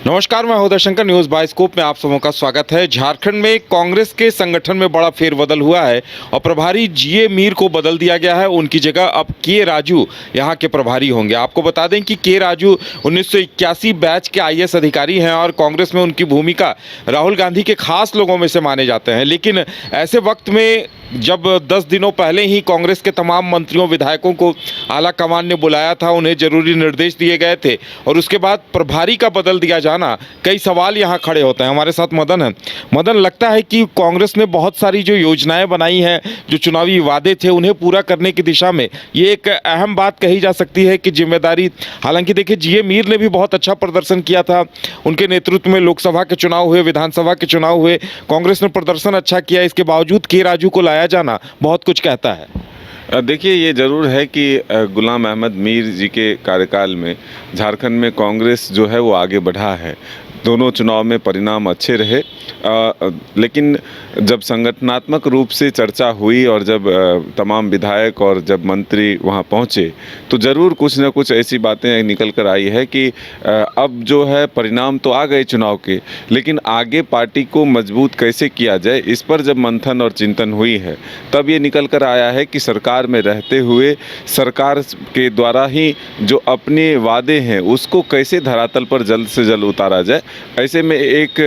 नमस्कार, मैं हृदय शंकर। न्यूज़ बाइस्कोप में आप सबों का स्वागत है। झारखंड में कांग्रेस के संगठन में बड़ा फेरबदल हुआ है और प्रभारी जीए मीर को बदल दिया गया है। उनकी जगह अब के राजू यहां के प्रभारी होंगे। आपको बता दें कि के राजू 1981 बैच के आईएएस अधिकारी हैं और कांग्रेस में उनकी भूमिका राहुल गांधी के खास लोगों में से माने जाते हैं। लेकिन ऐसे वक्त में जब 10 दिनों पहले ही कांग्रेस के तमाम मंत्रियों विधायकों को आला कमान ने बुलाया था, उन्हें जरूरी निर्देश दिए गए थे और उसके बाद प्रभारी का बदल दिया जाना, कई सवाल यहां खड़े होते हैं। हमारे साथ मदन है। मदन, लगता है कि कांग्रेस ने बहुत सारी जो योजनाएं बनाई हैं, जो चुनावी वादे थे, उन्हें पूरा करने की दिशा में ये एक अहम बात कही जा सकती है कि जिम्मेदारी, हालांकि देखिए जीए मीर ने भी बहुत अच्छा प्रदर्शन किया था। उनके नेतृत्व में लोकसभा के चुनाव हुए, विधानसभा के चुनाव हुए, कांग्रेस ने प्रदर्शन अच्छा किया। इसके बावजूद के राजू को लाया जाना बहुत कुछ कहता है। देखिए, ये ज़रूर है कि गुलाम अहमद मीर जी के कार्यकाल में झारखंड में कांग्रेस जो है वो आगे बढ़ा है। दोनों चुनाव में परिणाम अच्छे रहे, लेकिन जब संगठनात्मक रूप से चर्चा हुई और जब तमाम विधायक और जब मंत्री वहां पहुंचे तो ज़रूर कुछ न कुछ ऐसी बातें निकल कर आई है कि अब जो है परिणाम तो आ गए चुनाव के, लेकिन आगे पार्टी को मजबूत कैसे किया जाए, इस पर जब मंथन और चिंतन हुई है तब ये निकल कर आया है कि सरकार में रहते हुए सरकार के द्वारा ही जो अपने वादे हैं उसको कैसे धरातल पर जल्द से जल्द उतारा जाए। ऐसे में एक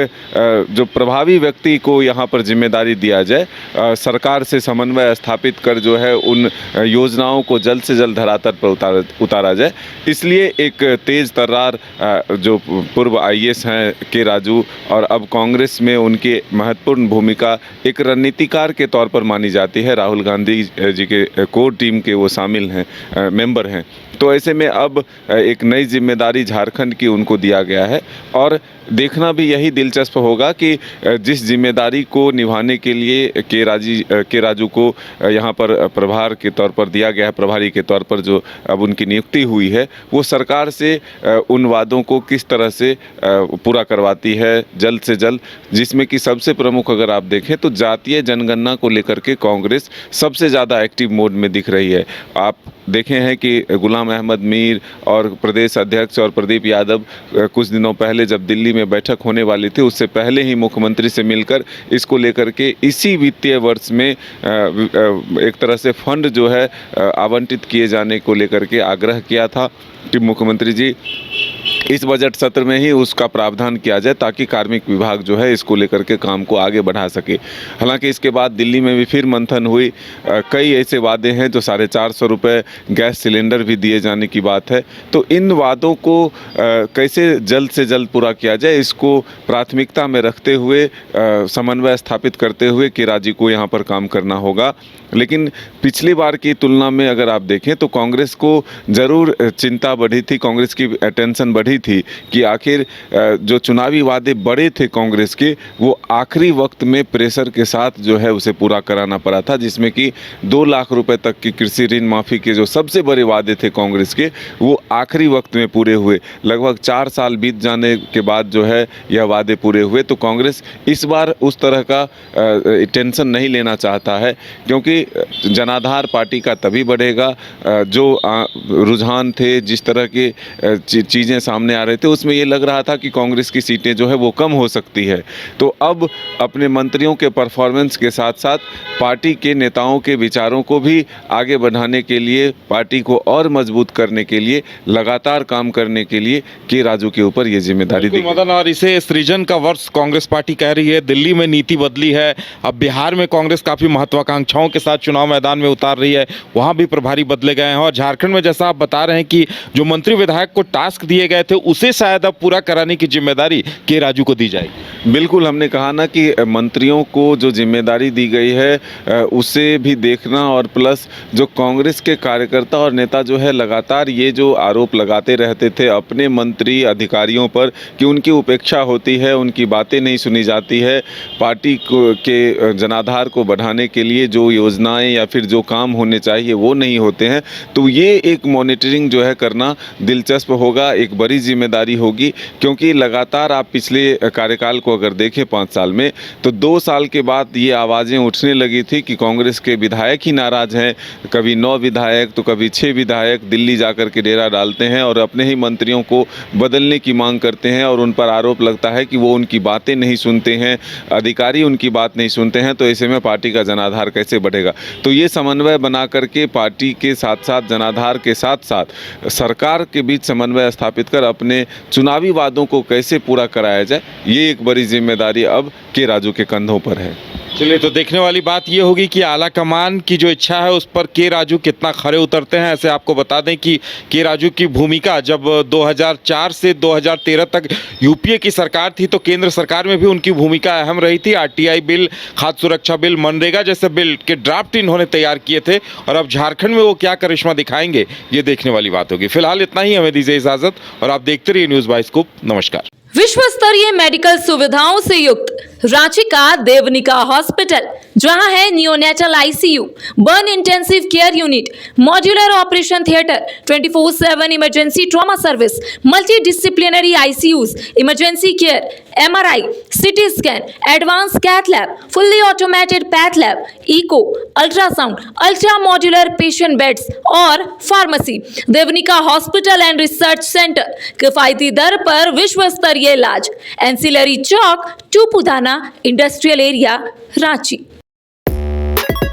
जो प्रभावी व्यक्ति को यहाँ पर जिम्मेदारी दिया जाए, सरकार से समन्वय स्थापित कर जो है उन योजनाओं को जल्द से जल्द धरातल पर उतारा जाए। इसलिए एक तेज तर्रार जो पूर्व आईएएस हैं के राजू और अब कांग्रेस में उनकी महत्वपूर्ण भूमिका एक रणनीतिकार के तौर पर मानी जाती है। राहुल गांधी जी के कोर टीम के वो शामिल हैं, मेंबर हैं। तो ऐसे में अब एक नई जिम्मेदारी झारखंड की उनको दिया गया है और देखना भी यही दिलचस्प होगा कि जिस जिम्मेदारी को निभाने के लिए के राजू को यहाँ पर प्रभार के तौर पर दिया गया है, प्रभारी के तौर पर जो अब उनकी नियुक्ति हुई है, वो सरकार से उन वादों को किस तरह से पूरा करवाती है जल्द से जल्द। जिसमें कि सबसे प्रमुख अगर आप देखें तो जातीय जनगणना को लेकर के कांग्रेस सबसे ज़्यादा एक्टिव मोड में दिख रही है। आप देखे हैं कि गुलाम अहमद मीर और प्रदेश अध्यक्ष और प्रदीप यादव कुछ दिनों पहले जब दिल्ली में बैठक होने वाली थी, उससे पहले ही मुख्यमंत्री से मिलकर इसको लेकर के इसी वित्तीय वर्ष में एक तरह से फंड जो है आवंटित किए जाने को लेकर के आग्रह किया था कि मुख्यमंत्री जी इस बजट सत्र में ही उसका प्रावधान किया जाए ताकि कार्मिक विभाग जो है इसको लेकर के काम को आगे बढ़ा सके। हालांकि इसके बाद दिल्ली में भी फिर मंथन हुई। कई ऐसे वादे हैं जो 450 रुपये गैस सिलेंडर भी दिए जाने की बात है। तो इन वादों को कैसे जल्द से जल्द पूरा किया जाए, इसको प्राथमिकता में रखते हुए समन्वय स्थापित करते हुए के राजू को यहाँ पर काम करना होगा। लेकिन पिछली बार की तुलना में अगर आप देखें तो कांग्रेस को ज़रूर चिंता बढ़ी थी, कांग्रेस की टेंशन बढ़ी थी कि आखिर जो चुनावी वादे बड़े थे कांग्रेस के, वो आखिरी वक्त में प्रेशर के साथ जो है उसे पूरा कराना पड़ा था। जिसमें कि 2 लाख रुपए तक की कृषि ऋण माफ़ी के जो सबसे बड़े वादे थे कांग्रेस के, वो आखिरी वक्त में पूरे हुए। लगभग 4 साल बीत जाने के बाद जो है यह वादे पूरे हुए। तो कांग्रेस इस बार उस तरह का टेंशन नहीं लेना चाहता है, क्योंकि जनाधार पार्टी का तभी बढ़ेगा जो रुझान थे, जिस तरह के चीज़ें सामने आ रहे थे, उसमें ये लग रहा था कि कांग्रेस की सीटें जो है वो कम हो सकती है। तो अब अपने मंत्रियों के परफॉर्मेंस के साथ साथ पार्टी के नेताओं के विचारों को भी आगे बढ़ाने के लिए, पार्टी को और मजबूत करने के लिए, लगातार काम करने के लिए के राजू के ऊपर ये जिम्मेदारी दी मदन, और इसे सृजन का वर्ष कांग्रेस पार्टी कह रही है। दिल्ली में नीति बदली है, अब बिहार में कांग्रेस काफ़ी महत्वाकांक्षाओं के साथ चुनाव मैदान में उतार रही है, वहां भी प्रभारी बदले गए हैं। और झारखंड में जैसा आप बता रहे हैं कि जो मंत्री विधायक को टास्क दिए गए थे उसे शायद अब पूरा कराने की जिम्मेदारी के राजू को दी जाएगी। बिल्कुल, हमने कहा ना कि मंत्रियों को जो जिम्मेदारी दी गई है उसे भी देखना, और प्लस जो कांग्रेस के कार्यकर्ता और नेता जो है लगातार ये जो आरोप लगाते रहते थे अपने मंत्री अधिकारियों पर कि उनकी उपेक्षा होती है, उनकी बातें नहीं सुनी जाती है, पार्टी के जनाधार को बढ़ाने के लिए जो योजना योजनाएं या फिर जो काम होने चाहिए वो नहीं होते हैं, तो ये एक मॉनिटरिंग जो है करना दिलचस्प होगा, एक बड़ी जिम्मेदारी होगी। क्योंकि लगातार आप पिछले कार्यकाल को अगर देखें 5 साल में, तो 2 साल के बाद ये आवाज़ें उठने लगी थी कि कांग्रेस के विधायक ही नाराज़ हैं। कभी 9 विधायक तो कभी 6 विधायक दिल्ली जाकर के डेरा डालते हैं और अपने ही मंत्रियों को बदलने की मांग करते हैं, और उन पर आरोप लगता है कि वो उनकी बातें नहीं सुनते हैं, अधिकारी उनकी बात नहीं सुनते हैं। तो ऐसे में पार्टी का जनाधार कैसे बढ़ेगा? तो ये समन्वय बना करके पार्टी के साथ साथ, जनाधार के साथ साथ सरकार के बीच समन्वय स्थापित कर अपने चुनावी वादों को कैसे पूरा कराया जाए, ये एक बड़ी जिम्मेदारी अब के राजू के कंधों पर है। चलिए, तो देखने वाली बात ये होगी कि आला कमान की जो इच्छा है उस पर के राजू कितना खरे उतरते हैं। ऐसे आपको बता दें कि के राजू की भूमिका जब 2004 से 2013 तक यूपीए की सरकार थी तो केंद्र सरकार में भी उनकी भूमिका अहम रही थी। आरटीआई बिल, खाद्य सुरक्षा बिल, मनरेगा जैसे बिल के ड्राफ्ट इन्होंने तैयार किए थे, और अब झारखंड में वो क्या करिश्मा दिखाएंगे ये देखने वाली बात होगी। फिलहाल इतना ही, हमें दीजिए इजाजत और आप देखते रहिए न्यूज़ बाय स्कूप। नमस्कार। विश्व स्तरीय मेडिकल सुविधाओं से युक्त रांची का देवनिका हॉस्पिटल, जहां है neonatal ICU, burn intensive care unit, modular operation theatre, 24/7 emergency trauma service, multi disciplinary ICUs, emergency care, MRI, CT scan, advance cath lab, fully automated path lab, echo, ultrasound, ultra modular patient beds और pharmacy. Devnika hospital and research centre, किफायती दर पर विश्व स्तरीय इलाज, ancillary Chowk, Tupudana industrial area, Ranchi.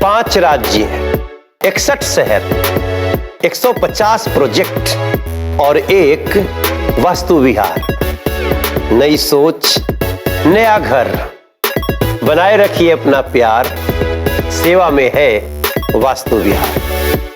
5 राज्य, 61 शहर, 150 project और एक वास्तु विहार। नई सोच, नया घर, बनाए रखिए अपना प्यार, सेवा में है वास्तु विहार।